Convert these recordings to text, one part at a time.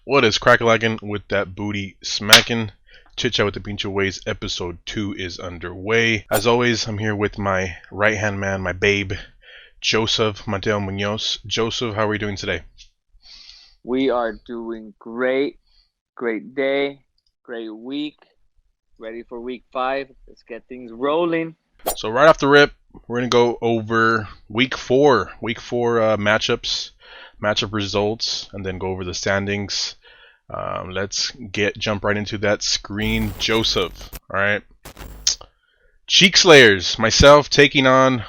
What is crack-a-lackin' with that booty smacking? Chit Chat with the Pinche Weys episode 2 is underway. As always, I'm here with my right-hand man, my babe, Joseph Mateo Munoz. Joseph, how are we doing today? We are doing great. Great day. Great week. Ready for week 5. Let's get things rolling. So right off the rip, we're gonna go over week four matchups, matchup results, and then go over the standings. Let's jump right into that screen, Joseph. All right, Cheek Slayers, myself taking on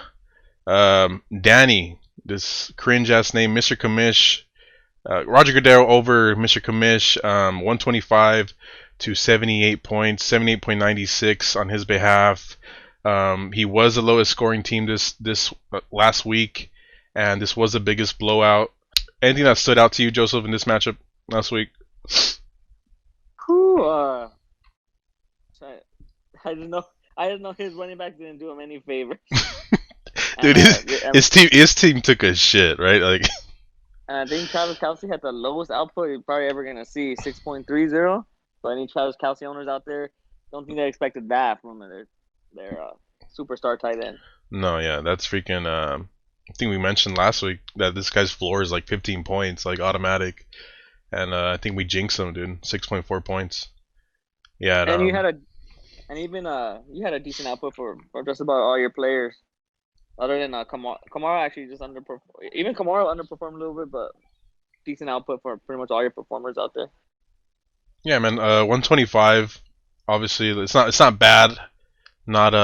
Danny, this cringe ass name, Mr. Kamish. Roger Goodell over Mr. Kamish, 125 to 78 points, 78.96 on his behalf. He was the lowest scoring team this last week, and this was the biggest blowout. Anything that stood out to you, Joseph, in this matchup last week? Whew, I didn't know. I didn't know his running back didn't do him any favors. Dude, his team took a shit, right? Like, and I think Travis Kelce had the lowest output you're probably ever gonna see, 6.30. So any Travis Kelce owners out there, don't think they expected that from their superstar tight end. no, yeah, that's freaking. I think we mentioned last week that this guy's floor is like 15 points, like automatic, and I think we jinxed him, dude. 6.4 points. Yeah, And you had a decent output for just about all your players. Other than Kamara actually just underperformed. Even Kamara underperformed a little bit, but decent output for pretty much all your performers out there. yeah, man. 125. Obviously, it's not bad, not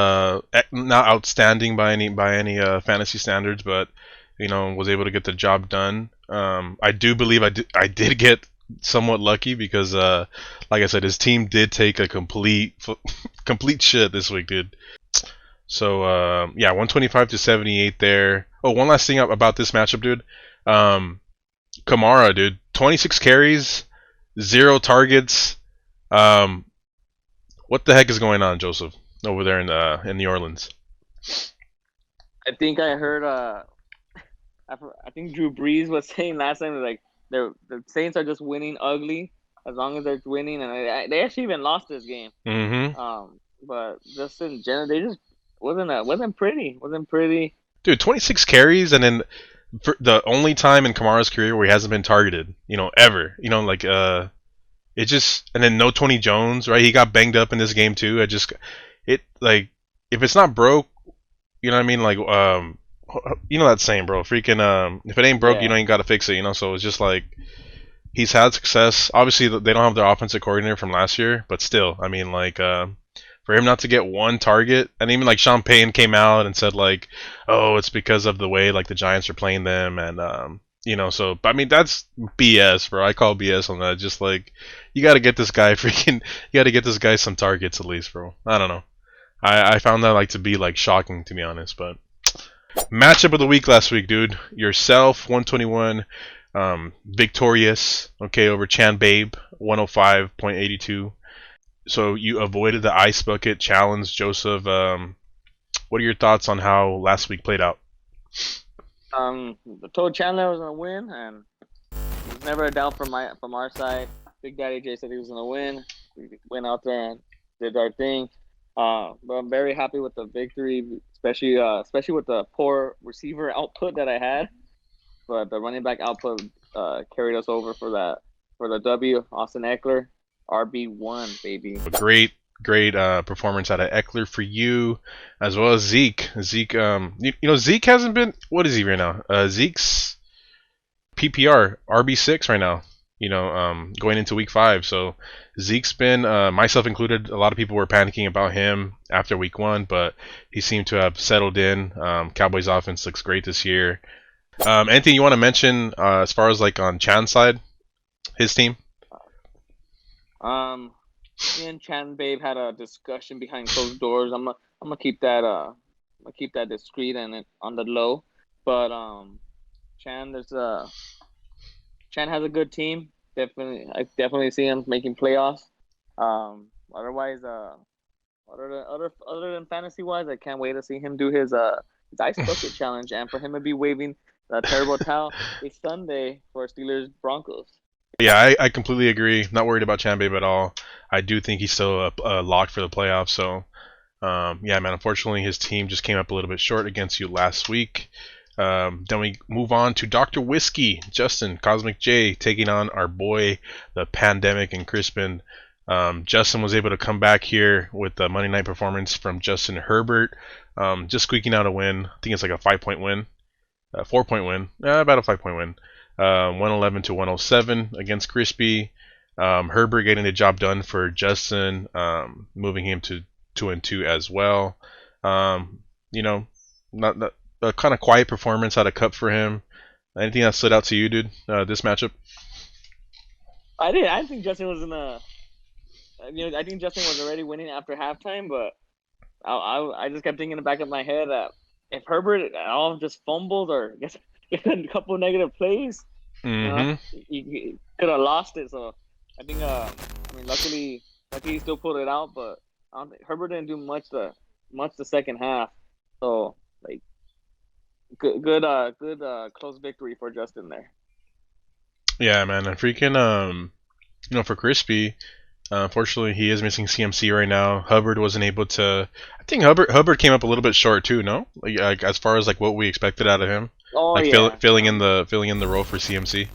outstanding by any fantasy standards, but was able to get the job done. I do believe I did get somewhat lucky because like I said, his team did take a complete shit this week, dude. So yeah, 125 to 78 there. Oh, one last thing about this matchup, dude. Kamara, dude, 26 carries, 0 targets. What the heck is going on, Joseph, over there in New Orleans? I think I heard. I think Drew Brees was saying last time like the Saints are just winning ugly as long as they're winning, and they actually even lost this game. Mm-hmm. But just in general, they just wasn't pretty. Wasn't pretty. Dude, 26 carries, and then for the only time in Kamara's career where he hasn't been targeted, ever. It just, and then no Tony Jones, right? He got banged up in this game too. Like, if it's not broke, you know what I mean? Like, that saying, bro. Freaking, if it ain't broke, Yeah. you ain't got to fix it. So it's just like he's had success. Obviously, they don't have their offensive coordinator from last year, but still, I mean, like, for him not to get one target, and even like Sean Payton came out and said like, oh, it's because of the way like the Giants are playing them, and so I mean that's BS, bro. I call BS on that. Just like you got to get this guy you got to get this guy some targets at least, bro. I don't know. I found that like to be like shocking, to be honest. But matchup of the week last week, dude. Yourself 121, victorious. Okay, over Chan Babe 105.82. So you avoided the ice bucket challenge, Joseph. What are your thoughts on how last week played out? The told Chandler was gonna win, and there's never a doubt from our side. Big Daddy J said he was gonna win. We went out there and did our thing. But I'm very happy with the victory, especially with the poor receiver output that I had. But the running back output carried us over for the W. Austin Eckler, RB1, baby. A great performance out of Eckler for you, as well as Zeke. Zeke, Zeke hasn't been. What is he right now? Zeke's PPR RB6 right now. Going into week 5. So Zeke's been, myself included, a lot of people were panicking about him after week 1, but he seemed to have settled in. Cowboys offense looks great this year. Anything you want to mention as far as like on Chan's side, his team? Me and Chan Babe had a discussion behind closed doors. I'm gonna keep that discreet and on the low. But Chan, Chan has a good team. I definitely see him making playoffs. Otherwise, other than fantasy wise, I can't wait to see him do his ice bucket challenge, and for him to be waving the terrible towel this Sunday for Steelers Broncos. Yeah, I completely agree. Not worried about Chambe at all. I do think he's still a lock for the playoffs. So, yeah, man. Unfortunately, his team just came up a little bit short against you last week. Then we move on to Dr. Whiskey, Justin, Cosmic J, taking on our boy, the Pandemic and Crispin. Justin was able to come back here with the Monday night performance from Justin Herbert, just squeaking out a win. I think it's like a 5 point win, 4 point win, about a 5 point win. 111 to 107 against Crispy. Herbert getting the job done for Justin, moving him to 2-2 as well. You know, not a kind of quiet performance out of Cup for him. Anything that stood out to you, dude? This matchup? I did. I think Justin was in a. I think Justin was already winning after halftime, but I just kept thinking in the back of my head that if Herbert at all just fumbled or gets a couple negative plays, you know, Mm-hmm. he could have lost it. So I think, I mean, luckily he still pulled it out, but I don't think, Herbert didn't do much the second half. So like, good close victory for Justin there. Yeah, man. And freaking, for Crispy, unfortunately, he is missing CMC right now. Hubbard wasn't able to. I think Hubbard came up a little bit short too. No, like as far as like what we expected out of him, Oh like yeah, filling in the role for CMC.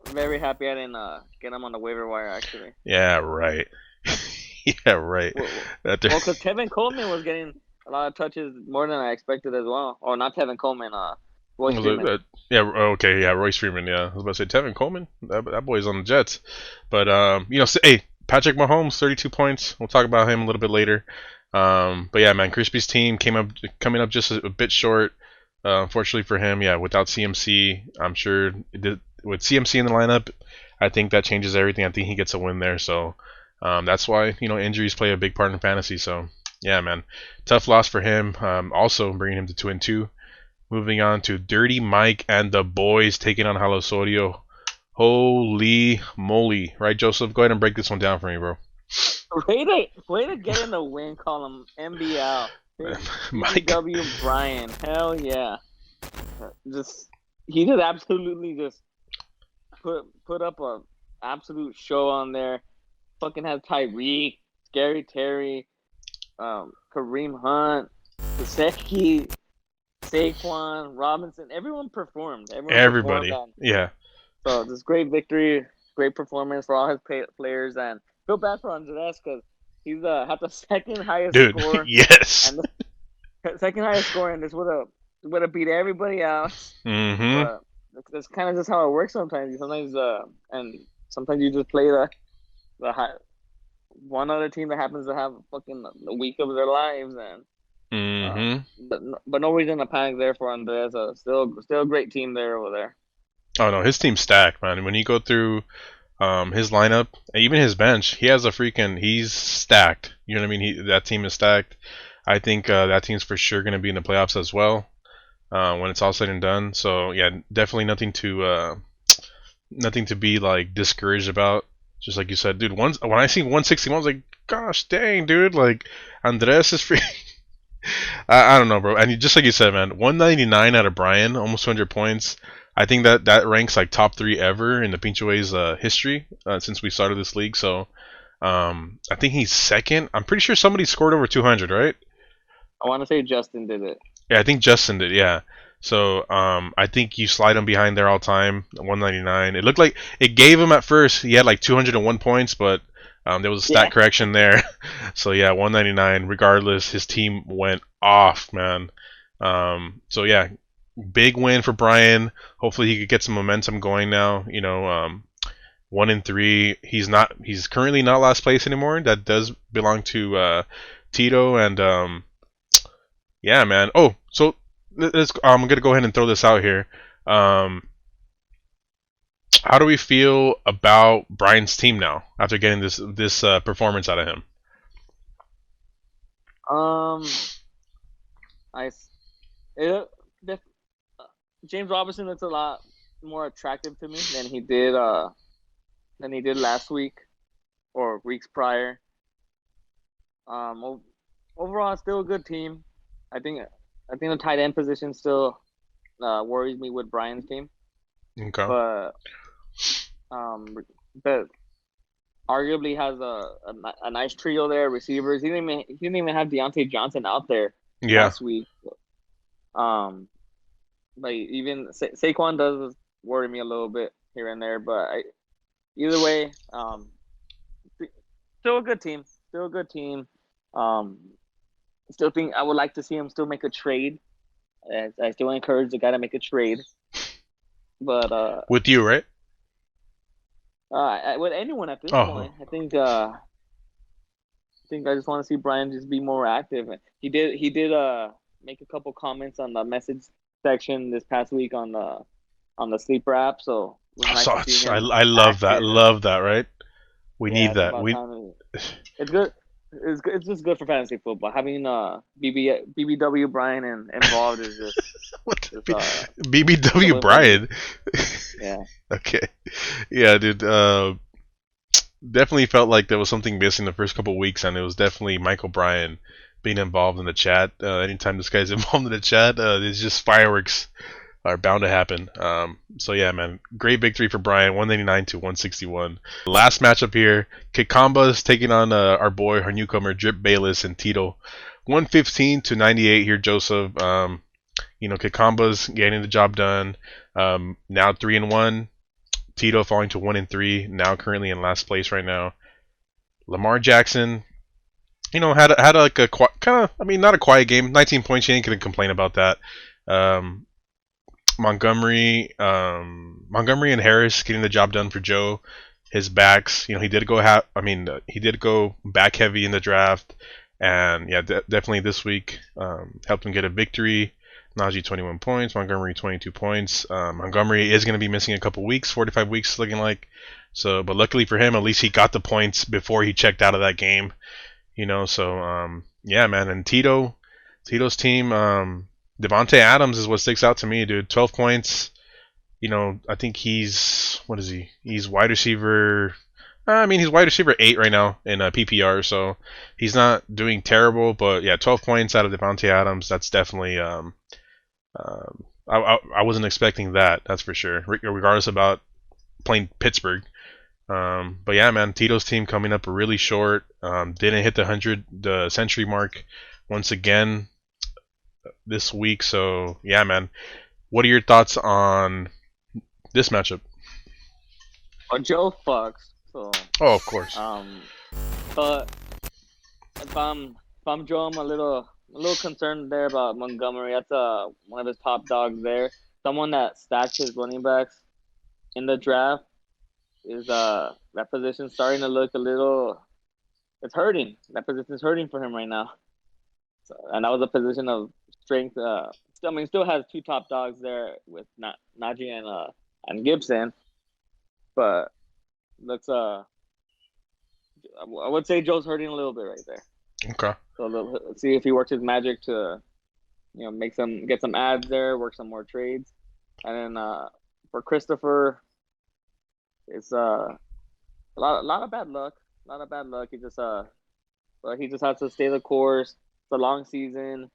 very happy I didn't get him on the waiver wire actually. Yeah, right. Yeah, right. Well, That there- because Tevin Coleman was getting a lot of touches more than I expected as well. Or not Tevin Coleman, Royce was it, Freeman. yeah, okay, yeah, Royce Freeman. Yeah, I was about to say Tevin Coleman. That boy's on the Jets, but hey, Patrick Mahomes, 32 points. We'll talk about him a little bit later. But yeah, man, Crispy's team coming up just a bit short. Unfortunately for him, yeah, without CMC, I'm sure with CMC in the lineup, I think that changes everything. I think he gets a win there. So that's why injuries play a big part in fantasy. So yeah, man, tough loss for him. Also bringing him to 2-2. Moving on to Dirty Mike and the boys taking on Halosorio. Holy moly! Right, Joseph? Go ahead and break this one down for me, bro. Way to get in the win column, MBL. Mike. BBW Brian. Hell yeah. Just he just absolutely just put up a absolute show on there. Fucking has Tyreek, Scary Terry, Kareem Hunt, Gasecki, Saquon, Robinson. Everyone performed. Everyone performed, Everybody. and Yeah. so this great victory, great performance for all his players, and feel bad for Andres because he's had the second highest Dude, score yes. and the second highest score, and this would have beat everybody else. Mm-hmm. But that's kind of just how it works sometimes. And sometimes you just play the high, one other team that happens to have fucking the week of their lives, and uh, Mm-hmm. but no reason to panic there for Andres. Still a great team there over there. Oh no, his team's stacked, man. When you go through his lineup, even his bench, he's stacked. You know what I mean? That team is stacked. I think that team's for sure going to be in the playoffs as well when it's all said and done. So yeah, definitely nothing to be like discouraged about. Just like you said, dude. When I see 161, I was like, gosh dang, dude. Like Andres is free. I don't know, bro. And just like you said, man, 199 out of Brian, almost 200 points. I think that ranks like top three ever in the Pinche Weys history since we started this league. So I think he's second. I'm pretty sure somebody scored over 200, right? I want to say Justin did it. Yeah, I think Justin did. Yeah. So I think you slide him behind there all time. 199. It looked like it gave him at first. He had like 201 points, but there was a stat Yeah. correction there. So yeah, 199. Regardless, his team went off, man. So yeah, big win for Brian. Hopefully he could get some momentum going now. 1-3. He's currently not last place anymore. That does belong to Tito and yeah, man. Oh, so I'm gonna go ahead and throw this out here. Um, how do we feel about Brian's team now after getting this performance out of him? Um, I it, def- James Robinson looks a lot more attractive to me than he did last week or weeks prior. Um, overall, still a good team. I think the tight end position still worries me with Brian's team, Okay. but but arguably has a nice trio there, receivers. He didn't even have Deontay Johnson out there Yeah. last week. Um, but even Saquon does worry me a little bit here and there. But either way, still a good team. Still a good team. Um, still think I would like to see him still make a trade. I still encourage the guy to make a trade. But With you, right? with anyone at this Oh, point, I think I just want to see Brian just be more active. He did make a couple comments on the message section this past week on the sleeper app, so it was I nice saw to see it. him I love that. active. Love that. Right? We Yeah, need it's that. about time. It's good. It's just good for fantasy football. Having BBW Brian and involved is just What is it's a BBW win for me. Brian? Yeah. Okay. Yeah, dude. Definitely felt like there was something missing the first couple weeks, and it was definitely Michael Bryan being involved in the chat. Anytime this guy's involved in the chat, it's just fireworks are bound to happen. So yeah, man, great victory for Bryan, 189 to 161. Last matchup here, Kikambas taking on our boy, our newcomer, Drip Bayless and Tito. 115 to 98 here, Joseph. Kikambas getting the job done. Now 3-1. Tito falling to 1-3. Now currently in last place right now. Lamar Jackson, had like a kind of, I mean, not a quiet game. 19 points. You ain't gonna complain about that. Um, Montgomery and Harris getting the job done for Joe. His backs, he did go back heavy in the draft, and yeah, definitely this week helped him get a victory. Najee 21 points, Montgomery 22 points. Montgomery is going to be missing a couple weeks, 45 weeks looking like. So, but luckily for him, at least he got the points before he checked out of that game. So yeah, man, and Tito's team, Devonte Adams is what sticks out to me, dude. 12 points. I think he's what is he? He's wide receiver. I mean, he's wide receiver 8 right now in PPR, so he's not doing terrible. But yeah, 12 points out of Devonte Adams. That's definitely I wasn't expecting that. That's for sure. Regardless about playing Pittsburgh. But yeah, man, Tito's team coming up really short. Didn't hit the century mark once again this week. So yeah, man. What are your thoughts on this matchup? But Joe fucks. So Oh, of course. but if I'm Joe, I'm a little concerned there about Montgomery. That's one of his top dogs there. Someone that stacks his running backs in the draft is that position starting to look a little. It's hurting. That position is hurting for him right now. So, and that was a position of strength. Still has two top dogs there with Najee and Gibson, but looks I would say Joe's hurting a little bit right there. Okay. So let's see if he works his magic to get some ads there, work some more trades, and then for Christopher, it's a lot of bad luck. A lot of bad luck. But he just has to stay the course. It's a long season.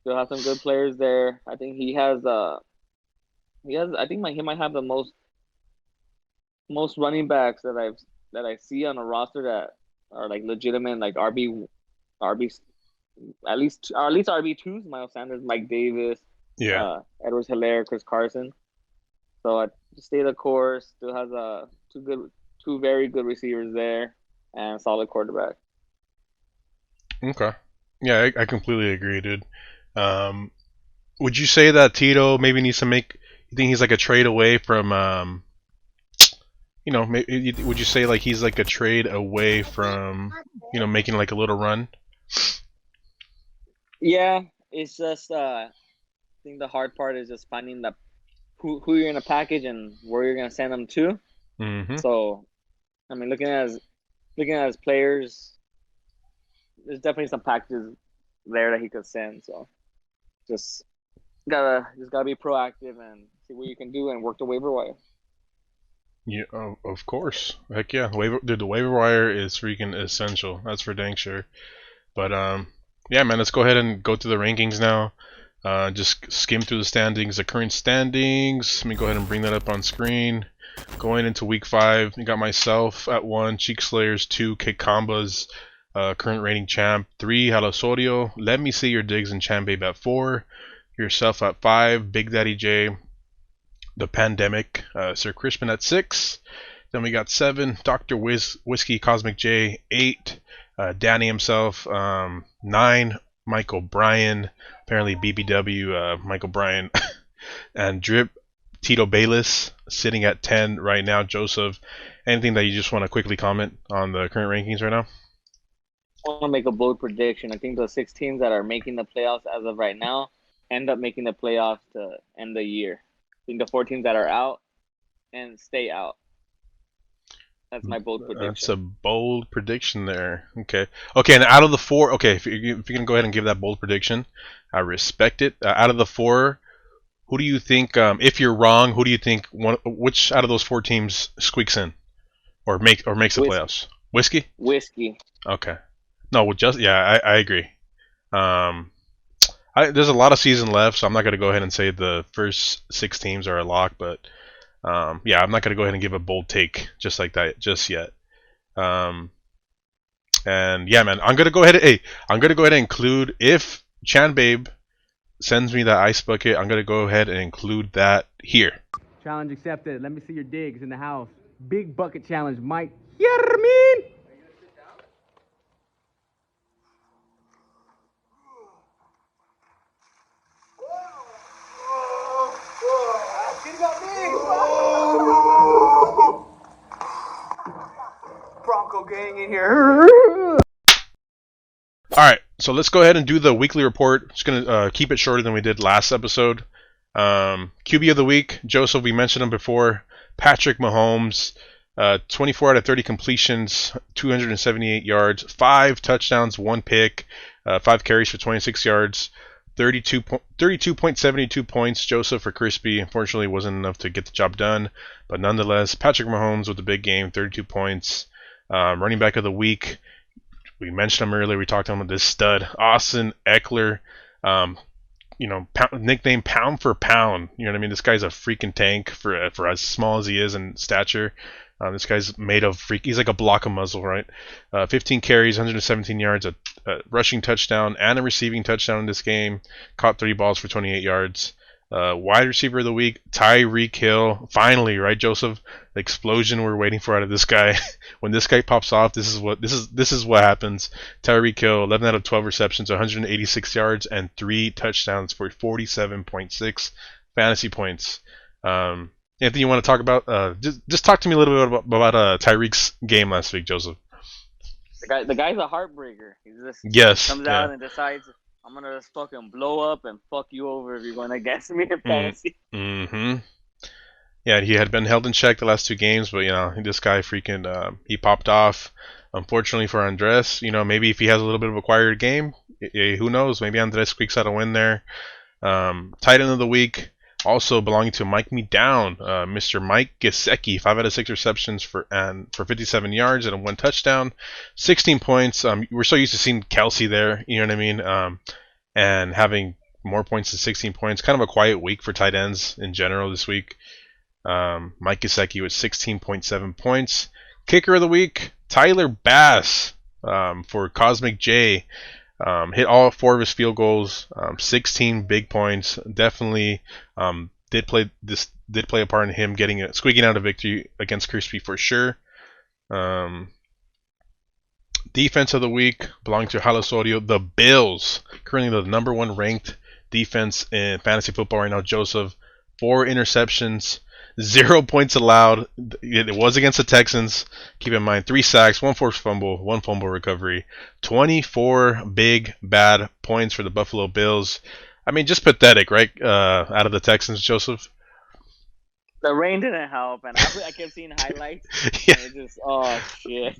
Still have some good players there. I think he has. I think he might have the most running backs that I see on a roster that are like legitimate, like RB, at least RB2s. Miles Sanders, Mike Davis, Yeah. Edwards Hilaire, Chris Carson. So just stay the course. Still has two very good receivers there, and a solid quarterback. Okay. Yeah, I completely agree, dude. Um, would you say that Tito maybe needs to make? You think he's like a trade away from? Would you say like he's like a trade away from? Making like a little run. Yeah, it's just I think the hard part is just finding who you're gonna package and where you're gonna send them to. Mm-hmm. So, I mean, looking at his players, there's definitely some packages there that he could send. So, just gotta be proactive and see what you can do and work the waiver wire. Yeah, of course. Heck yeah, dude, the waiver wire is freaking essential. That's for dang sure. But yeah, man, let's go ahead and go through the rankings now. Just skim through the standings, the current standings. Let me go ahead and bring that up on screen. Going into week 5, you got myself at 1, Cheek Slayers 2, Kick Combas, current reigning champ 3, Halosorio, Let Me See Your Digs and Champ Babe at 4, yourself at 5, Big Daddy J, The Pandemic, Sir Crispin at 6. Then we got 7, Dr. Whiskey Cosmic J, 8, Danny himself, 9, Michael Bryan, apparently BBW, Michael Bryan, and Drip Tito Bayless sitting at 10 right now. Joseph, anything that you just want to quickly comment on the current rankings right now? I want to make a bold prediction. I think the 6 teams that are making the playoffs as of right now end up making the playoffs to end the year. I think the 4 teams that are out and stay out. That's my bold prediction. That's a bold prediction there. Okay. Okay, and out of the 4, okay, if you can go ahead and give that bold prediction, I respect it. Out of the 4, who do you think, if you're wrong, who do you think, which out of those 4 teams squeaks in or makes the playoffs? Whiskey? Whiskey. Okay. No, I agree. There's a lot of season left, so I'm not going to go ahead and say the first 6 teams are a lock, but yeah, I'm not going to go ahead and give a bold take just like that just yet. And yeah, man, I'm going to go ahead and include, if Chan Babe sends me that ice bucket, I'm going to go ahead and include that here. Challenge accepted. Let me see your digs in the house. Big bucket challenge, Mike. You know what I mean? Bronco gang in here. Alright, so let's go ahead and do the weekly report. Just going to keep it shorter than we did last episode. QB of the week, Joseph, we mentioned him before. Patrick Mahomes, 24 out of 30 completions, 278 yards, 5 touchdowns, 1 pick, 5 carries for 26 yards, 32.72 points. Joseph for Crispy, unfortunately wasn't enough to get the job done, but nonetheless, Patrick Mahomes with the big game, 32 points. Running back of the week, we mentioned him earlier. We talked about this stud, Austin Eckler. Nickname Pound for Pound. You know what I mean? This guy's a freaking tank for as small as he is in stature. This guy's made of freak. He's like a block of muzzle, right? 15 carries, 117 yards, a rushing touchdown, and a receiving touchdown in this game. Caught 3 balls for 28 yards. Wide receiver of the week, Tyreek Hill. Finally, right, Joseph? The explosion we're waiting for out of this guy. When this guy pops off, this is what happens. Tyreek Hill, 11 out of 12 receptions, 186 yards, and 3 touchdowns for 47.6 fantasy points. Anything you want to talk about? Just talk to me a little bit about Tyreek's game last week, Joseph. The guy's a heartbreaker. He just comes out and decides, I'm gonna just fucking blow up and fuck you over if you're going against me in fantasy. Mm-hmm. Yeah, he had been held in check the last 2 games, but this guy freaking he popped off. Unfortunately for Andres, maybe if he has a little bit of a quieter game, who knows? Maybe Andres squeaks out a win there. Tight end of the week, also belonging to Mike Me Down, Mr. Mike Gesicki, 5 out of 6 receptions for 57 yards and 1 touchdown, 16 points. We're so used to seeing Kelsey there, you know what I mean, and having more points than 16 points. Kind of a quiet week for tight ends in general this week. Mike Gesicki with 16.7 points. Kicker of the week, Tyler Bass for Cosmic J. Hit all 4 of his field goals, 16 big points. Definitely did play a part in him squeaking out a victory against Crispy for sure. Defense of the week belonging to Halosorio, the Bills, currently the number 1 ranked defense in fantasy football right now. Joseph, 4 interceptions, 0 points allowed. It was against the Texans. Keep in mind, 3 sacks, 1 forced fumble, 1 fumble recovery, 24 big bad points for the Buffalo Bills. I mean, just pathetic, right? Out of the Texans, Joseph. The rain didn't help, and I kept seeing highlights. Yeah. And it just, oh shit.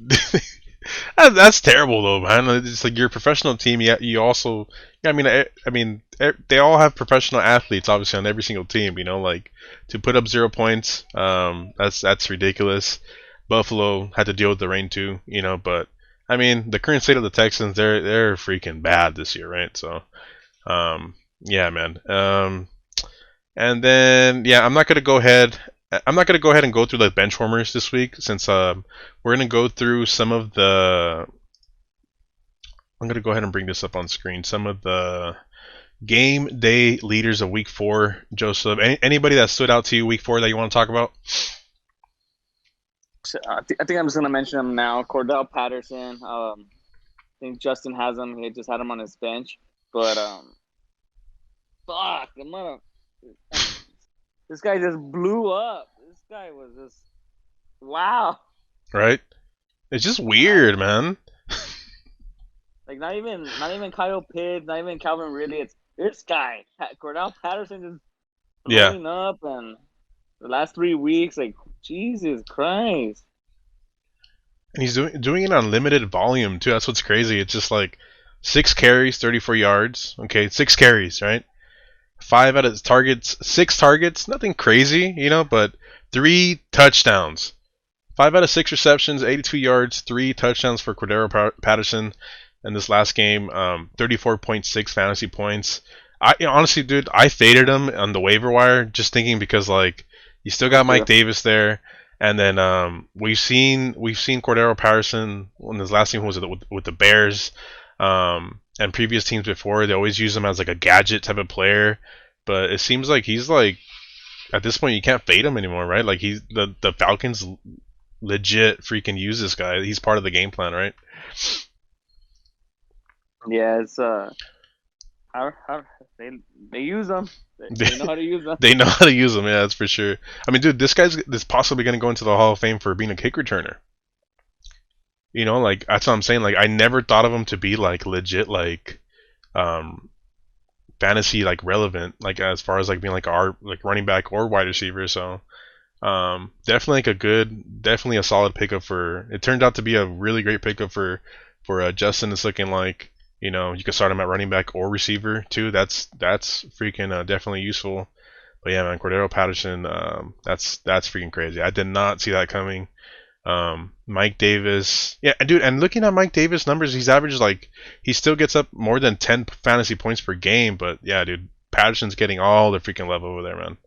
That's terrible though, man. It's like you're a professional team. You also, I mean, they all have professional athletes, obviously, on every single team. Like to put up 0 points, that's ridiculous. Buffalo had to deal with the rain too, But I mean, the current state of the Texans, they're freaking bad this year, right? So, yeah, man. And then I'm not gonna go ahead I'm not gonna go ahead and go through the bench warmers this week since we're gonna go through some of the. I'm gonna go ahead and bring this up on screen. Some of the game day leaders of Week 4, Joseph. Anybody that stood out to you Week 4 that you want to talk about? So, I think I'm just gonna mention him now. Cordell Patterson. I think Justin has him. He just had him on his bench, but fuck, this guy just blew up. This guy was just wow. Right? It's just weird, man. Like not even Kyle Pitts, not even Calvin Ridley. It's this guy, Cordell Patterson, just Yeah. blowing up, and the last 3 weeks, like Jesus Christ. And he's doing it on limited volume too. That's what's crazy. It's just like 6 carries, 34 yards. Okay, 6 carries, right? 5 out of targets, 6 targets, nothing crazy, but 3 touchdowns. 5 out of 6 receptions, 82 yards, 3 touchdowns for Cordero Patterson in this last game. 34.6 fantasy points. Honestly, dude, I faded him on the waiver wire just thinking because like you still got Mike Davis there, and then we've seen Cordero Patterson when his last team was with the Bears. And previous teams before, they always use him as like a gadget type of player, but it seems like he's like at this point you can't fade him anymore, right? Like he's the Falcons legit freaking use this guy. He's part of the game plan, right? Yeah, it's how they use them. They know how to use them. They know how to use him, yeah, that's for sure. I mean, dude, this guy's possibly gonna go into the Hall of Fame for being a kick returner. Like that's what I'm saying. Like I never thought of him to be like legit, like fantasy like relevant, like as far as like being like our like running back or wide receiver. So definitely like definitely a solid pickup for. It turned out to be a really great pickup for Justin. It's looking like you could start him at running back or receiver too. That's freaking definitely useful. But yeah, man, Cordero Patterson, that's freaking crazy. I did not see that coming. Mike Davis, yeah, dude, and looking at Mike Davis numbers, he's averaged like he still gets up more than 10 fantasy points per game. But yeah, dude, Patterson's getting all the freaking love over there, man.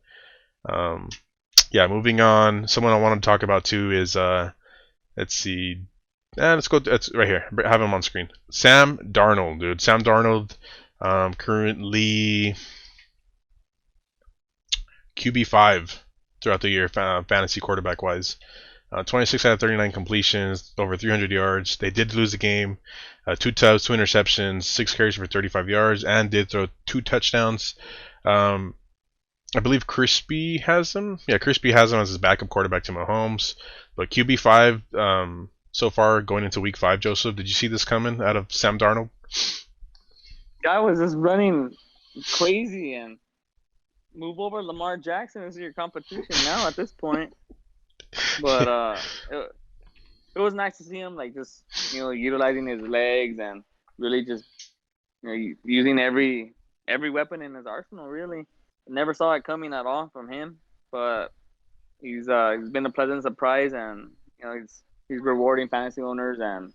Yeah, moving on. Someone I want to talk about too is let's see, let's go. It's right here. Have him on screen. Sam Darnold, dude. Sam Darnold, currently QB5 throughout the year, fantasy quarterback wise. 26 out of 39 completions, over 300 yards. They did lose the game. 2 touchdowns, 2 interceptions, 6 carries for 35 yards, and did throw 2 touchdowns. I believe Crispy has him. Yeah, Crispy has him as his backup quarterback to Mahomes. But QB5 so far going into Week 5, Joseph, did you see this coming out of Sam Darnold? Guy was just running crazy and move over Lamar Jackson as your competition now at this point. But it was nice to see him like just utilizing his legs and really just using every weapon in his arsenal. Really, never saw it coming at all from him. But he's been a pleasant surprise, and he's rewarding fantasy owners and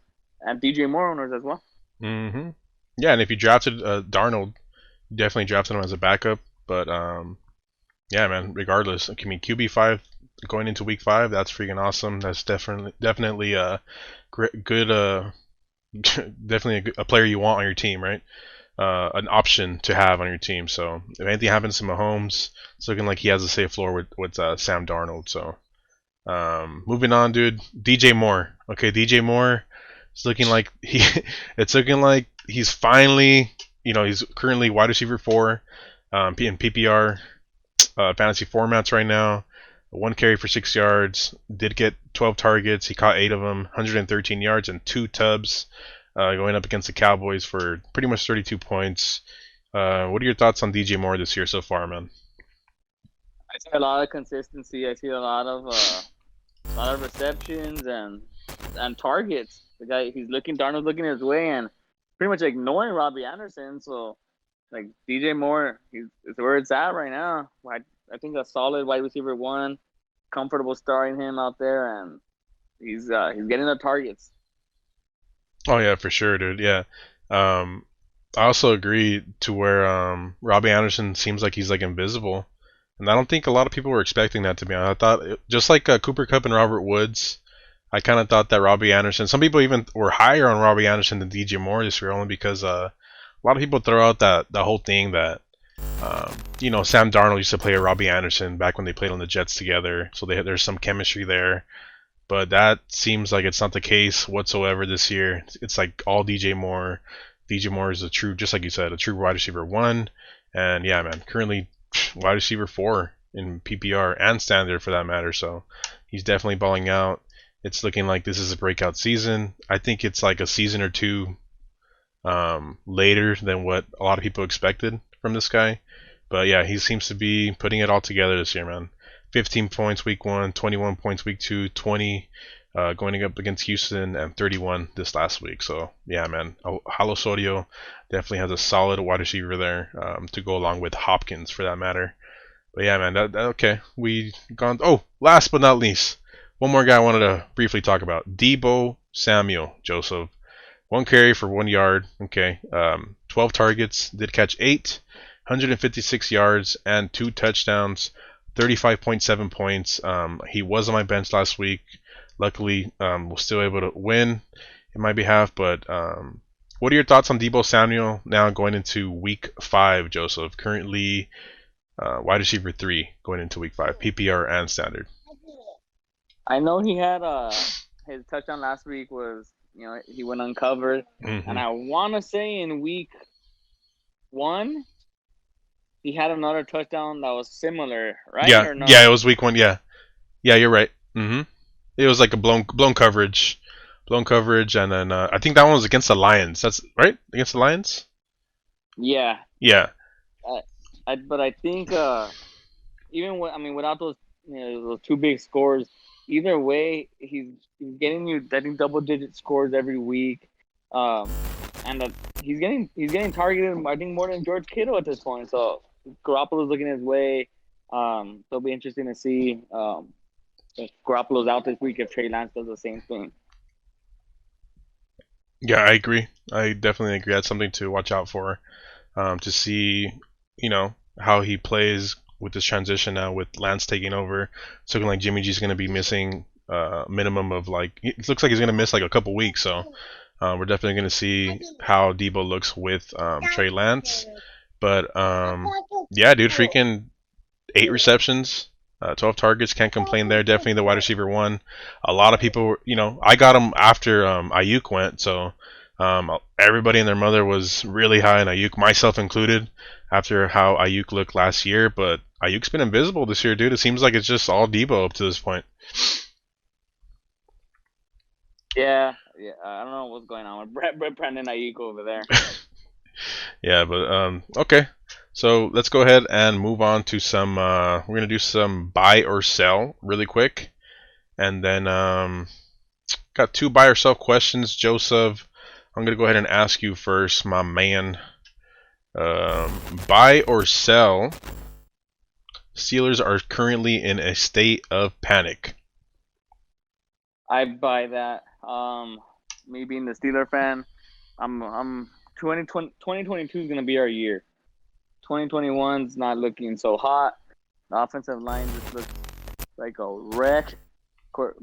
DJ Moore owners as well. Mm-hmm. Yeah, and if you drafted Darnold, you definitely drafted him as a backup. But yeah, man. Regardless, I mean QB5 going into Week 5, that's freaking awesome. That's definitely good. Definitely a player you want on your team, right? An option to have on your team. So if anything happens to Mahomes, it's looking like he has a safe floor with Sam Darnold. So moving on, dude. DJ Moore. Okay, DJ Moore. It's looking like it's looking like he's finally. He's currently wide receiver 4 in PPR fantasy formats right now. 1 carry for 6 yards. Did get 12 targets. He caught 8 of them. 113 yards and 2 tubs. Going up against the Cowboys for pretty much 32 points. What are your thoughts on DJ Moore this year so far, man? I see a lot of consistency. I see a lot of receptions and targets. The guy, Darnold's looking his way and pretty much ignoring Robbie Anderson. So, like DJ Moore, it's where it's at right now. I think a solid wide receiver 1, comfortable starting him out there, and he's getting the targets. Oh yeah, for sure, dude. Yeah. I also agree to where Robbie Anderson seems like he's like invisible. and I don't think a lot of people were expecting that, to be honest. I thought just like Cooper Kupp and Robert Woods, I kind of thought that Robbie Anderson. Some people even were higher on Robbie Anderson than DJ Moore this year, only because a lot of people throw out that the whole thing that Sam Darnold used to play with Robbie Anderson back when they played on the Jets together, so there's some chemistry there. But that seems like it's not the case whatsoever this year. It's like all DJ Moore. DJ Moore is a true, just like you said, a true wide receiver one, and yeah, man, currently wide receiver 4 in PPR and standard for that matter. So he's definitely balling out. It's looking like this is a breakout season. I think it's like a season or two later than what a lot of people expected from this guy. But yeah, he seems to be putting it all together this year, man. 15 points week 1, 21 points week 2, 20 going up against Houston, and 31 this last week. So yeah, man, Halosorio definitely has a solid wide receiver there to go along with Hopkins for that matter. But yeah, man, okay. We gone. Oh, last but not least, one more guy I wanted to briefly talk about: Deebo Samuel, Joseph. 1 carry for 1 yard. Okay, 12 targets, did catch 8, 156 yards and 2 touchdowns, 35.7 points. He was on my bench last week. Luckily, was still able to win in my behalf. But what are your thoughts on Deebo Samuel now going into week 5, Joseph? Currently wide receiver 3 going into week 5, PPR and standard. I know he had his touchdown last week was, he went uncovered, and I want to say in week 1 he had another touchdown that was similar, right? Yeah, or no? yeah, it was week 1. Yeah, you're right. It was like a blown coverage, and then I think that one was against the Lions. That's right, against the Lions. Yeah. Yeah. But I think even without those those 2 big scores, either way he's getting you, I think, double-digit scores every week, and he's getting targeted, I think, more than George Kittle at this point. So Garoppolo's looking his way. It'll be interesting to see if Garoppolo's out this week, if Trey Lance does the same thing. Yeah, I agree. I definitely agree. That's something to watch out for, to see, how he plays with this transition now with Lance taking over. It's looking like Jimmy G's going to be missing minimum of it looks like he's going to miss like a couple weeks. So we're definitely going to see how Deebo looks with Trey Lance. But yeah, dude, freaking 8 receptions, 12 targets, can't complain there. Definitely the wide receiver 1. A lot of people, I got him after Ayuk went, so everybody and their mother was really high on Ayuk, myself included, after how Ayuk looked last year. But Ayuk's been invisible this year, dude. It seems like it's just all Deebo up to this point. Yeah, I don't know what's going on with Brandon Ayuk over there. Yeah, but okay. So let's go ahead and move on to some. We're gonna do some buy or sell really quick, and then got 2 buy or sell questions. Joseph, I'm gonna go ahead and ask you first, my man. Buy or sell? Steelers are currently in a state of panic. I buy that. Me being the Steeler fan, I'm 2022 is gonna be our year. 2021's not looking so hot. The offensive line just looks like a wreck.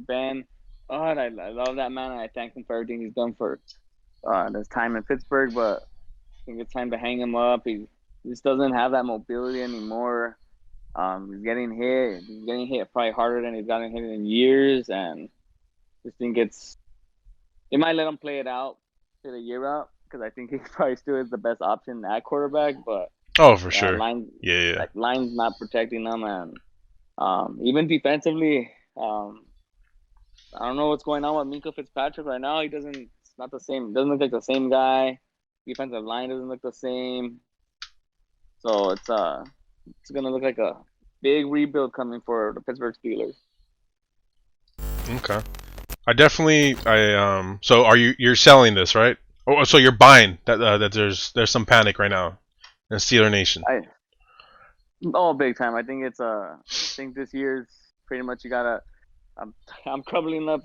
Ben, I love that man, and I thank him for everything he's done for his time in Pittsburgh. But I think it's time to hang him up. He just doesn't have that mobility anymore. He's getting hit. He's getting hit probably harder than he's gotten hit in years, and I just think they might let him play it out to the year out, because I think he probably still is the best option at quarterback. But oh, for sure. Yeah. Like, line's not protecting them, and even defensively, I don't know what's going on with Minkah Fitzpatrick right now. It's not the same. Doesn't look like the same guy. Defensive line doesn't look the same. So it's gonna look like a big rebuild coming for the Pittsburgh Steelers. Okay. So you're selling this, right? Oh, so you're buying that there's some panic right now in Steeler Nation. Big time. I think this year's pretty much you gotta. I'm crumbling up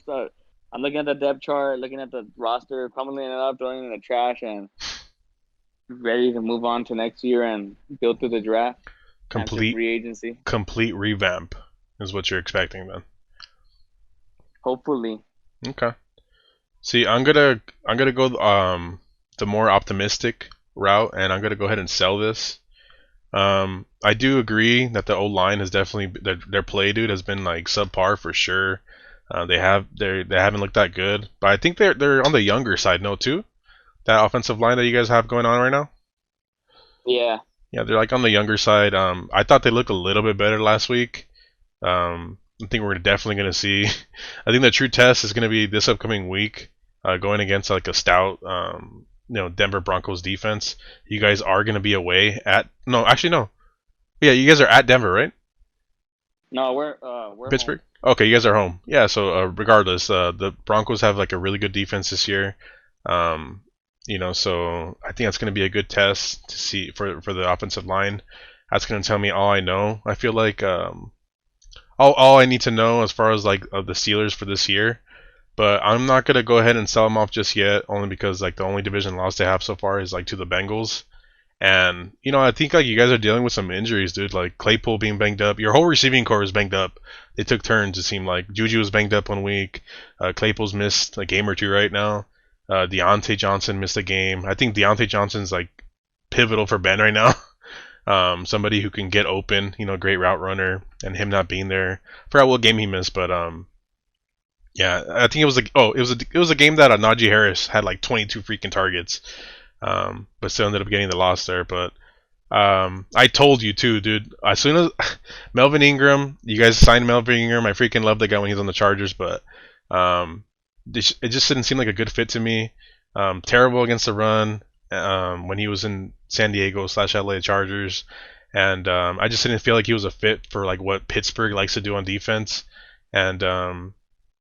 I'm looking at the depth chart, looking at the roster, crumbling it up, throwing it in the trash, and ready to move on to next year and build through the draft. after complete free agency. complete revamp is what you're expecting then. Hopefully. Okay. See, I'm gonna go the more optimistic route, and I'm gonna go ahead and sell this. I do agree that the O line has definitely their play, dude, has been like subpar for sure. They haven't looked that good, but I think they're on the younger side, no, too. That offensive line that you guys have going on right now. Yeah. Yeah, they're like on the younger side. I thought they looked a little bit better last week. I think we're definitely gonna see. I think the true test is gonna be this upcoming week, going against like a stout, Denver Broncos defense. You guys are gonna be away at no, actually no. Yeah, you guys are at Denver, right? No, we're home. Pittsburgh. Okay, you guys are home. Yeah, so regardless, the Broncos have like a really good defense this year. Um, so I think that's going to be a good test to see for the offensive line. That's going to tell me all I know. I feel like all I need to know as far as like of the Steelers for this year. But I'm not going to go ahead and sell them off just yet, only because like the only division loss they have so far is like to the Bengals. And I think like you guys are dealing with some injuries, dude. Like Claypool being banged up. Your whole receiving core is banged up. They took turns. It seemed like Juju was banged up 1 week. Claypool's missed a game or two right now. Deontay Johnson missed a game. I think Deontay Johnson's like pivotal for Ben right now. Somebody who can get open. Great route runner. And him not being there. I forgot what game he missed, but yeah, I think it was a game that Najee Harris had like 22 freaking targets. But still ended up getting the loss there. But I told you too, dude. As soon as Melvin Ingram, you guys signed Melvin Ingram, I freaking love the guy when he's on the Chargers, but it just didn't seem like a good fit to me. Terrible against the run when he was in San Diego / LA Chargers, and I just didn't feel like he was a fit for like what Pittsburgh likes to do on defense, and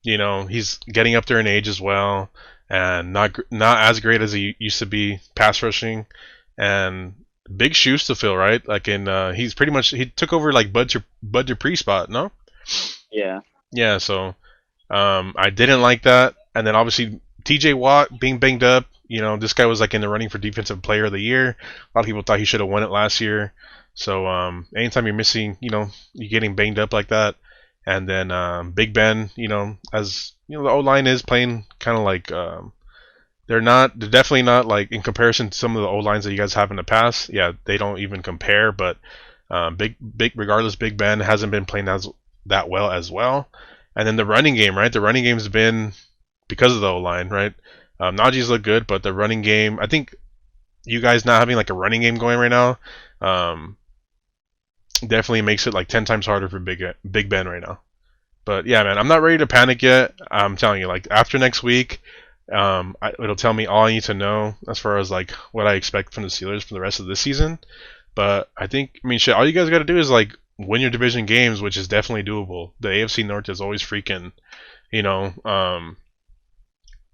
he's getting up there in age as well and not as great as he used to be pass rushing, and big shoes to fill, right? Like he's pretty much he took over like Bud Dupree spot, no? Yeah. Yeah, so I didn't like that, and then obviously T.J. Watt being banged up. This guy was like in the running for defensive player of the year. A lot of people thought he should have won it last year. So anytime you're missing, you're getting banged up like that, and then Big Ben, as the O line is playing kind of like they're definitely not like in comparison to some of the O lines that you guys have in the past. Yeah, they don't even compare. But regardless, Big Ben hasn't been playing that well as well. And then the running game, right? The running game's been because of the O line, right? Najee's look good, but the running game, I think you guys not having like a running game going right now, definitely makes it like 10 times harder for Big Ben right now. But yeah, man, I'm not ready to panic yet. I'm telling you, like after next week, it'll tell me all I need to know as far as like what I expect from the Steelers for the rest of this season. But I mean, shit, all you guys got to do is like win your division games, which is definitely doable. The AFC North is always freaking,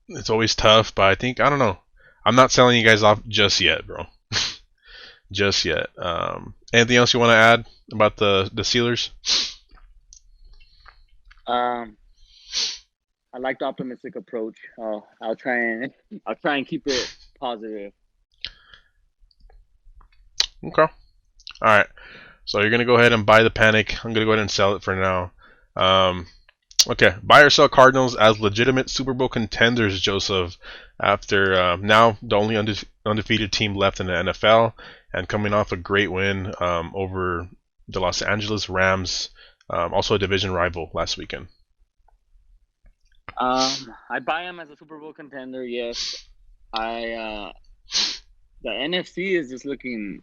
it's always tough. But I don't know. I'm not selling you guys off just yet, bro. Just yet. Anything else you want to add about the Steelers? I like the optimistic approach. I'll try and keep it positive. Okay. All right. So you're gonna go ahead and buy the panic. I'm gonna go ahead and sell it for now. Okay. Buy or sell Cardinals as legitimate Super Bowl contenders, Joseph. After now the only undefeated team left in the NFL, and coming off a great win over the Los Angeles Rams, also a division rival last weekend. I buy him as a Super Bowl contender. Yes, the NFC is just looking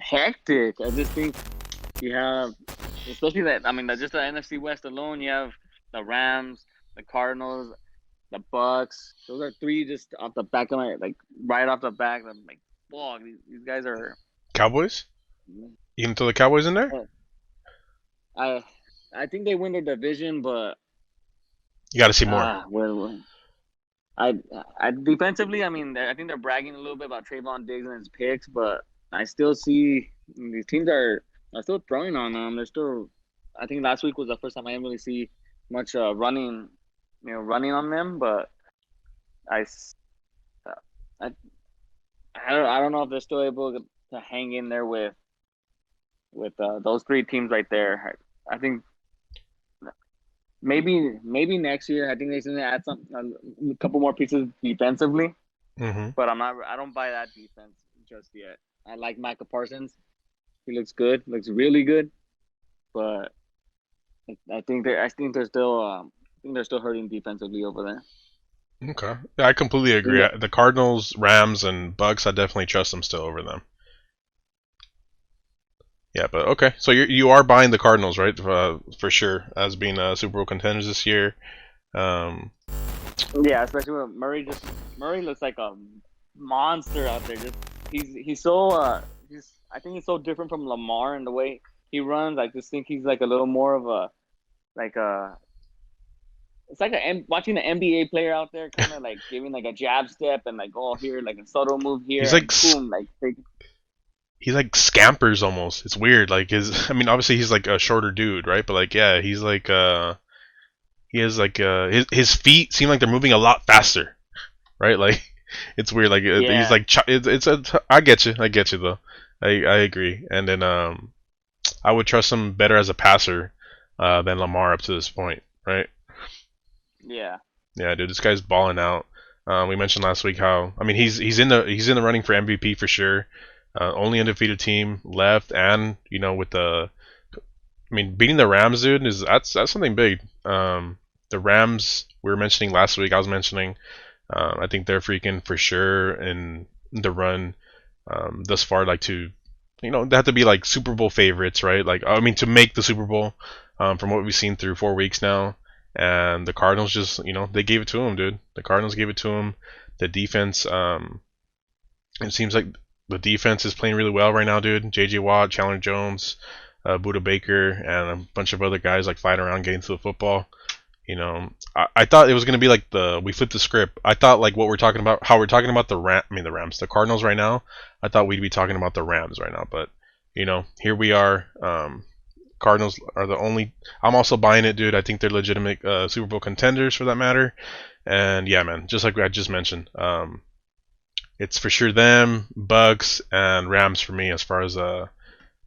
hectic. I just think you have, especially just the NFC West alone. You have the Rams, the Cardinals, the Bucks. Those are three just off the back of my right off the back. I'm like, whoa, these guys are. Cowboys? You can throw the Cowboys in there? I think they win their division, but you got to see more. I defensively, I think they're bragging a little bit about Trayvon Diggs and his picks, but I still see these teams are still throwing on them. They're still. I think last week was the first time I didn't really see much running on them, but I don't know if they're still able to hang in there with with those three teams right there. I think maybe next year. I think they're gonna add a couple more pieces defensively, Hmm. but I don't buy that defense just yet. I like Micah Parsons. He looks good, looks really good, but I think they're still hurting defensively over there. Okay. Yeah, I completely agree. Yeah, The Cardinals, Rams, and Bucks, I definitely trust them still over them. Yeah, but okay. So you are buying the Cardinals, right? For sure, as being Super Bowl contenders this year. Um, yeah, especially when Murray looks like a monster out there. Just he's so he's I think he's so different from Lamar in the way he runs. I just think he's like a little more of a like a it's like watching an NBA player out there, kind of like giving like a jab step and like oh here like a subtle move he's here like and boom like take. he like scampers almost. It's weird. Like his, I mean, obviously he's like a shorter dude, right? But like, yeah, he's like he has like his feet seem like they're moving a lot faster, right? Like it's weird. Like he's Yeah, like it's a. I get you though. I agree. And then I would trust him better as a passer than Lamar up to this point, right? yeah, Yeah, dude, this guy's balling out. We mentioned last week how I mean he's in the running for MVP for sure. Only undefeated team left, and you know with the I mean beating the Rams, dude, is that's something big. The Rams we were mentioning last week. I was mentioning. I think they're freaking for sure in the run thus far. Like to you know they have to be like Super Bowl favorites, right? Like I mean to make the Super Bowl from what we've seen through 4 weeks now. And the Cardinals just you know they gave it to him, dude. The Cardinals gave it to him. The defense, it seems like the defense is playing really well right now, dude. J.J. Watt, Chandler Jones, Buda Baker, and a bunch of other guys like fighting around getting to the football. You know, I thought it was gonna be like we flipped the script. I thought like what we're talking about, how we're talking about the Rams, the Cardinals right now. I thought we'd be talking about the Rams right now, but you know, here we are. Cardinals are the only. I'm also buying it, dude. I think they're legitimate Super Bowl contenders for that matter. And yeah, man, just like I just mentioned, it's for sure them, Bucks, and Rams for me as far as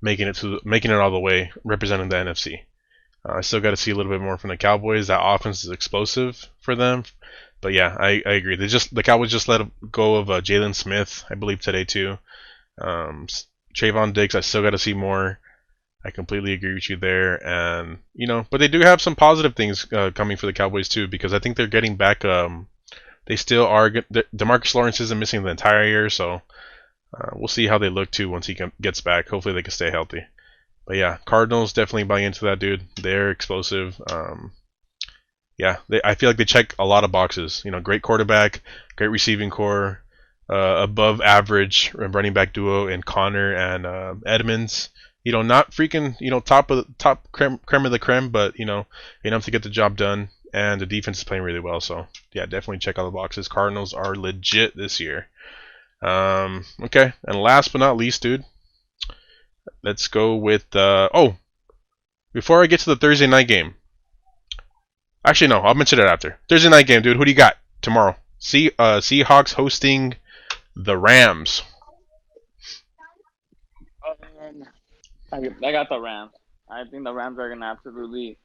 making it all the way, representing the NFC. I still got to see a little bit more from the Cowboys. That offense is explosive for them, but yeah, I agree. The Cowboys just let go of Jalen Smith, I believe today too. Um, Trayvon Diggs, I still got to see more. I completely agree with you there, and you know, but they do have some positive things coming for the Cowboys too, because I think they're getting back. They still are. Demarcus Lawrence isn't missing the entire year, so we'll see how they look too once he gets back. Hopefully, they can stay healthy. But yeah, Cardinals definitely buy into that dude. They're explosive. Yeah, I feel like they check a lot of boxes. You know, great quarterback, great receiving core, above average running back duo in Connor and Edmonds. You know, not freaking top creme of the creme, but you know enough to get the job done. And the defense is playing really well. So yeah, definitely check all the boxes. Cardinals are legit this year. Okay, and last but not least, dude, let's go with oh, before I get to the Thursday night game. Actually, no, I'll mention it after. Thursday night game, dude. Who do you got tomorrow? Seahawks hosting the Rams. um, I got the Rams. I think the Rams are gonna absolutely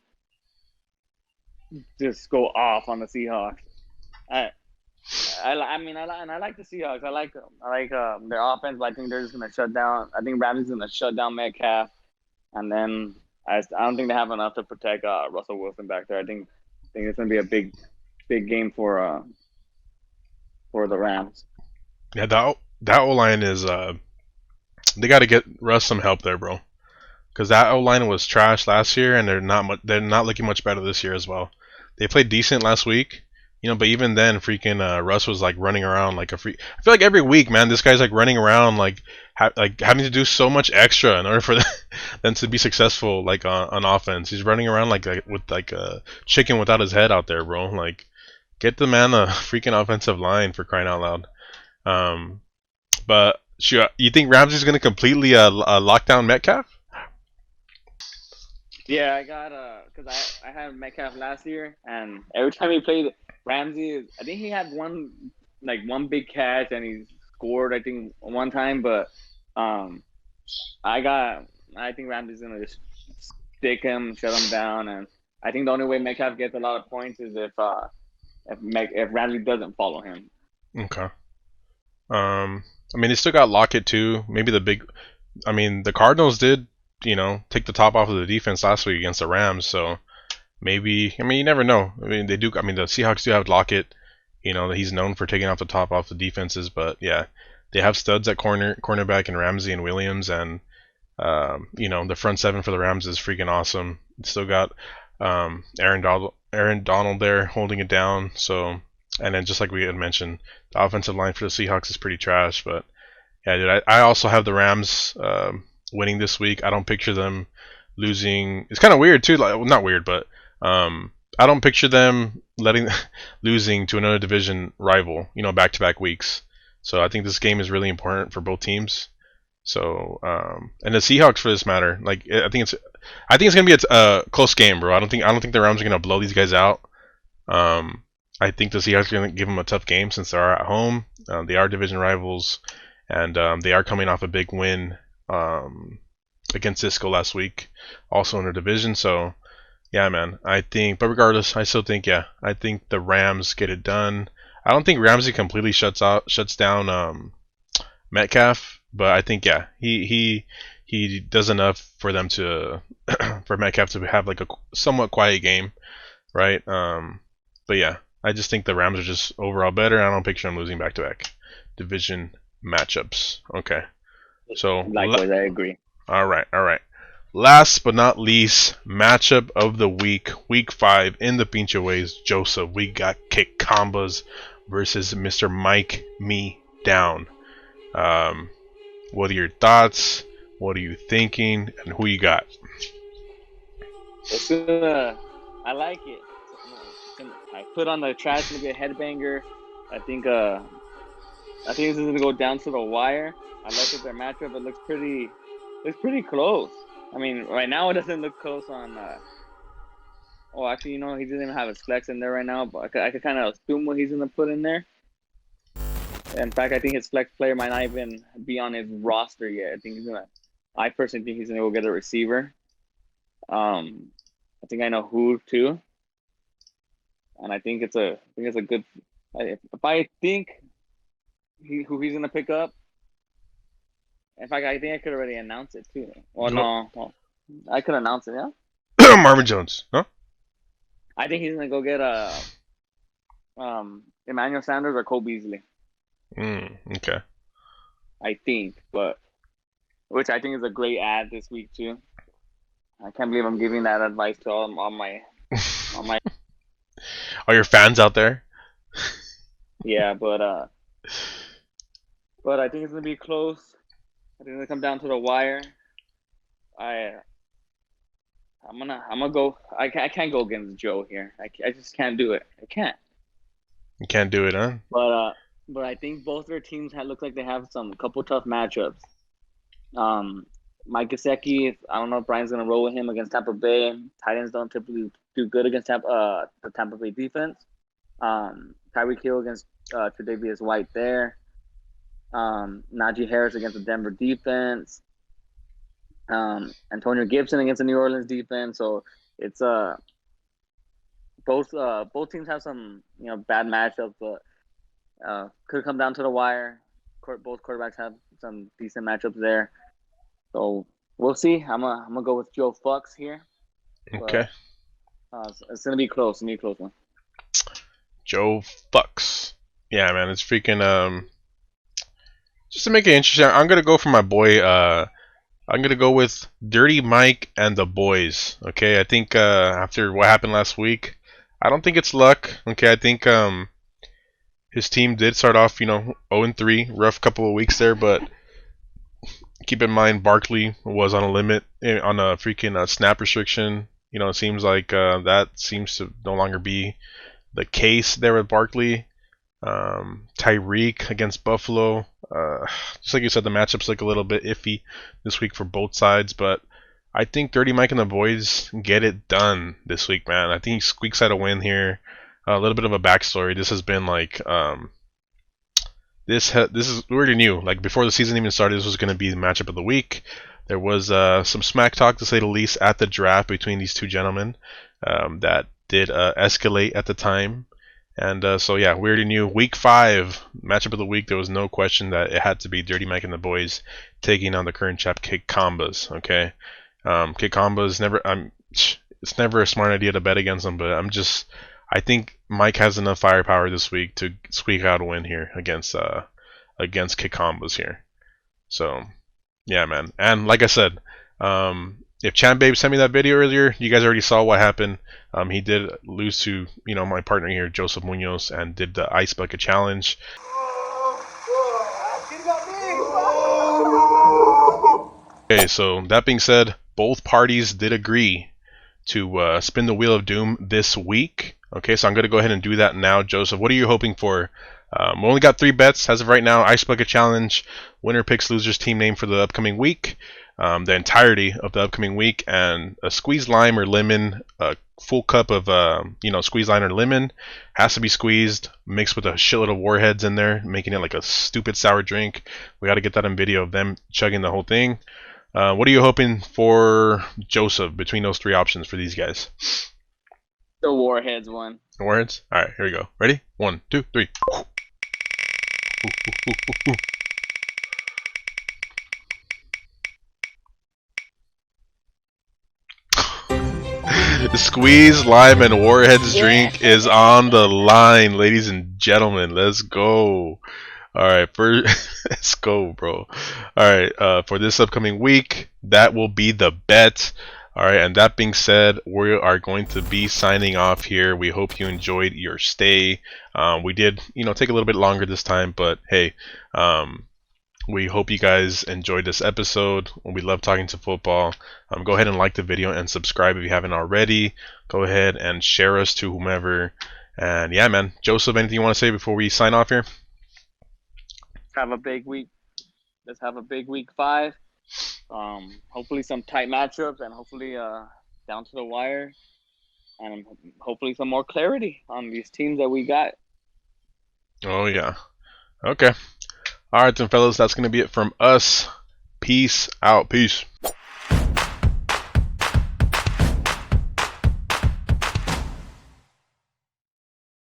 just go off on the Seahawks. I I like the Seahawks. I like them. I like their offense, but I think they're just gonna shut down. I think Ramsey's gonna shut down Metcalf, and then I don't think they have enough to protect Russell Wilson back there. I think it's gonna be a big game for the Rams. Yeah, that O line is they got to get Russ some help there, bro. Because that O line was trash last year, and they're not looking much better this year as well. They played decent last week, you know, but even then, freaking Russ was like running around like a freak. I feel like every week, man, this guy's like running around like like having to do so much extra in order for them to be successful like on offense. He's running around like with like a chicken without his head out there, bro. Like get the man a freaking offensive line for crying out loud. Um, but sure, you think Ramsey's gonna completely lock down Metcalf? Yeah, I got because I had Metcalf last year, and every time he played Ramsey, I think he had one big catch, and he scored I think one time, but um, I got I think Ramsey's gonna just stick him, shut him down, and I think the only way Metcalf gets a lot of points is if Ramsey doesn't follow him. Okay. I mean, they still got Lockett too. Maybe I mean, the Cardinals did, take the top off of the defense last week against the Rams. So maybe, I mean, you never know. I mean, they do. I mean, the Seahawks do have Lockett. He's known for taking off the top off the defenses. But yeah, they have studs at cornerback and Ramsey and Williams, and the front seven for the Rams is freaking awesome. It's still got Aaron Donald there holding it down. So, and then just like we had mentioned, the offensive line for the Seahawks is pretty trash. But yeah, dude, I also have the Rams winning this week. I don't picture them losing. It's kind of weird too. Like, well, not weird, but I don't picture them losing to another division rival. Back-to-back weeks. So I think this game is really important for both teams. So and the Seahawks, for this matter, like I think it's gonna be a close game, bro. I don't think the Rams are gonna blow these guys out. I think the Seahawks are gonna give them a tough game since they are at home. They are division rivals, and they are coming off a big win against Cisco last week, also in their division. So yeah, man. But regardless, I still think I think the Rams get it done. I don't think Ramsey completely shuts down Metcalf, but I think he does enough for them to for Metcalf to have like a somewhat quiet game, right? But yeah, I just think the Rams are just overall better. I don't picture them losing back-to-back division matchups. Okay, so Likewise, I agree. All right. Last but not least, matchup of the week 5 in the Pinche Weys. Joseph, we got Kick Combos versus Mr. Mike Me Down. What are your thoughts? What are you thinking? And who you got? I like it. I put on the trash to be a headbanger. I think this is gonna go down to the wire. I like it, their matchup. It looks pretty close. I mean, right now it doesn't look close on. Actually, he doesn't even have his flex in there right now. But I could kind of assume what he's gonna put in there. In fact, I think his flex player might not even be on his roster yet. I personally think he's gonna go get a receiver. I think I know who too, and I think it's a good. If I think who he's gonna pick up. In fact, I think I could already announce it too. Well, no, I could announce it. Yeah. Marvin Jones, huh? I think he's gonna go get Emmanuel Sanders or Cole Beasley. Okay. I think, which I think is a great ad this week too. I can't believe I'm giving that advice to all my all your fans out there. Yeah, but I think it's gonna be close. I think it's gonna come down to the wire. I'm gonna go. I can't go against Joe here. I just can't do it. I can't. You can't do it, huh? But I think both their teams look like they have some couple tough matchups. Mike Gesicki, I don't know if Brian's gonna roll with him against Tampa Bay. Titans don't typically do good against the Tampa Bay defense. Tyreek Hill against Tre'Davious White there. Najee Harris against the Denver defense. Antonio Gibson against the New Orleans defense. So it's both teams have some bad matchups, but could come down to the wire. Both quarterbacks have some decent matchups there. So we'll see. I'm gonna go with Joe Fucks here. Okay. It's gonna be close. It's gonna be a close one. Joe Fucks. Yeah, man, it's freaking just to make it interesting, I'm gonna go for my boy. I'm gonna go with Dirty Mike and the boys. Okay, I think after what happened last week, I don't think it's luck. Okay, I think his team did start off 0-3, rough couple of weeks there, but keep in mind Barkley was on a limit on a freaking snap restriction. It seems like that seems to no longer be the case there with Barkley. Tyreek against Buffalo. Just like you said, the matchups look a little bit iffy this week for both sides, but I think Dirty Mike and the boys get it done this week, man. I think he squeaks out a win here. A little bit of a backstory. This has been like this is we already knew, like before the season even started, this was going to be the matchup of the week. there was some smack talk, to say the least, at the draft between these two gentlemen that did escalate at the time. And so yeah, we already knew week 5 matchup of the week. There was no question that it had to be Dirty Mike and the boys taking on the current champ Kick Combos. Okay, Kick Combos never. It's never a smart idea to bet against them, but I think Mike has enough firepower this week to squeak out a win here against Kick Combos here. So yeah, man. And like I said, if Champ Babe sent me that video earlier, you guys already saw what happened. He did lose to, my partner here, Joseph Munoz, and did the Ice Bucket Challenge. Okay, so that being said, both parties did agree to spin the Wheel of Doom this week. Okay, so I'm going to go ahead and do that now. Joseph, what are you hoping for? We only got 3 bets as of right now. Ice Bucket Challenge, winner picks loser's team name for the upcoming week, the entirety of the upcoming week, and a squeezed lime or lemon, a full cup of squeezed lime or lemon has to be squeezed, mixed with a shitload of warheads in there, making it like a stupid sour drink. We got to get that in video of them chugging the whole thing. What are you hoping for, Joseph, between those 3 options for these guys? The Warheads one. The Warheads? Alright, here we go. Ready? 1, 2, 3. The squeeze, lime, and Warheads drink is on the line, ladies and gentlemen. Let's go. Alright, let's go, bro. Alright, for this upcoming week, that will be the bet. Alright, and that being said, we are going to be signing off here. We hope you enjoyed your stay. We did, take a little bit longer this time, but hey, we hope you guys enjoyed this episode. We love talking to football. Go ahead and like the video and subscribe if you haven't already. Go ahead and share us to whomever. And yeah, man. Joseph, anything you want to say before we sign off here? Have a big week. Let's have a big week 5. Hopefully some tight matchups, and hopefully down to the wire, and hopefully some more clarity on these teams that we got. Oh yeah. Okay. Alright then, fellas, that's going to be it from us. Peace out. Peace.